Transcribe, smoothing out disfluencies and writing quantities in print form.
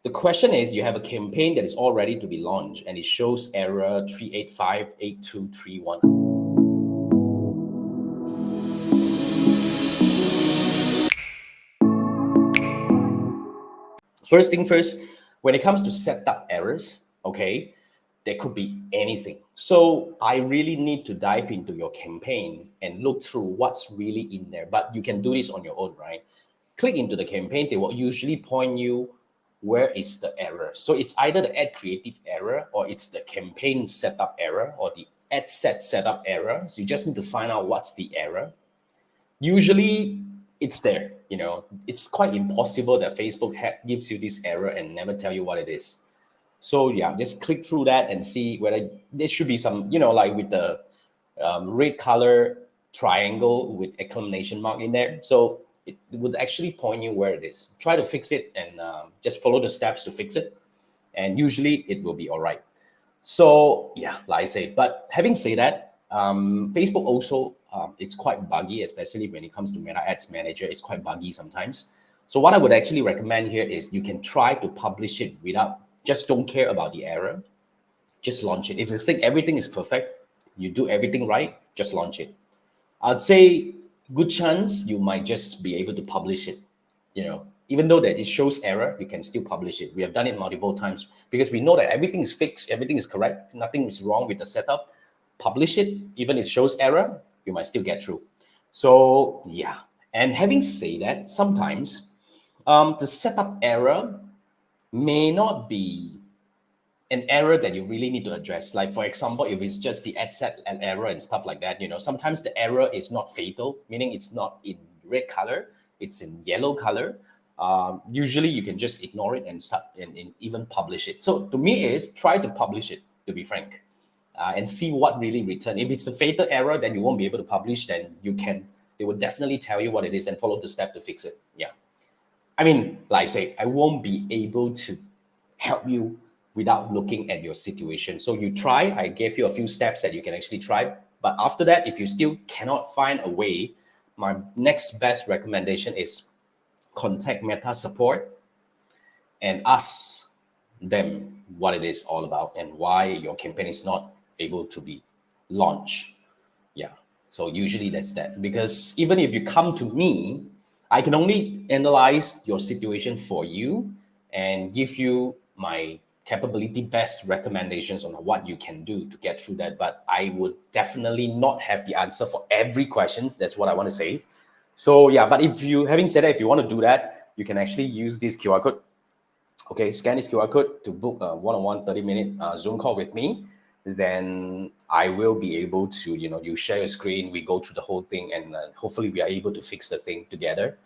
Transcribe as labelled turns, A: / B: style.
A: The question is, you have a campaign that is all ready to be launched and it shows error 3858231. First thing first, when it comes to setup errors, okay, there could be anything. So I really need to dive into your campaign and look through what's really in there. But you can do this on your own, right? Click into the campaign, they will usually point you where is the error. So it's either the ad creative error, or it's the campaign setup error, or the ad set setup error. So you just need to find out what's the error. Usually it's there, it's quite impossible that Facebook gives you this error and never tell you what it is. So yeah, just click through that and see whether there should be some, like with the red color triangle with exclamation mark in there. So it would actually point you where it is. Try to fix it and just follow the steps to fix it. And usually it will be all right. So yeah, like I say, but having said that, Facebook also, it's quite buggy, especially when it comes to Meta Ads Manager. It's quite buggy sometimes. So what I would actually recommend here is you can try to publish it without, just don't care about the error. Just launch it. If you think everything is perfect, you do everything right, just launch it. I'd say good chance you might just be able to publish it. Even though that it shows error, you can still publish it. We have done it multiple times because we know that everything is fixed, everything is correct, nothing is wrong with the setup. Publish it, even if it shows error, you might still get through. So yeah, and having said that, sometimes the setup error may not be an error that you really need to address. Like for example, if it's just the ad set and error and stuff like that, sometimes the error is not fatal, meaning it's not in red color, it's in yellow color. Usually you can just ignore it and start and even publish it. So to me is try to publish it, to be frank, and see what really return. If it's the fatal error, then you won't be able to publish, then they will definitely tell you what it is and follow the step to fix it. Yeah. I mean, like I say, I won't be able to help you without looking at your situation. So you try, I gave you a few steps that you can actually try. But after that, if you still cannot find a way, my next best recommendation is contact Meta support and ask them what it is all about and why your campaign is not able to be launched. Yeah. So usually that's that. Because even if you come to me, I can only analyze your situation for you and give you my capability best recommendations on what you can do to get through that. But I would definitely not have the answer for every question. That's what I want to say. So yeah, but having said that, if you want to do that, you can actually use this QR code. Okay, scan this QR code to book a one-on-one 30-minute Zoom call with me. Then I will be able to, you share your screen, we go through the whole thing, and hopefully we are able to fix the thing together.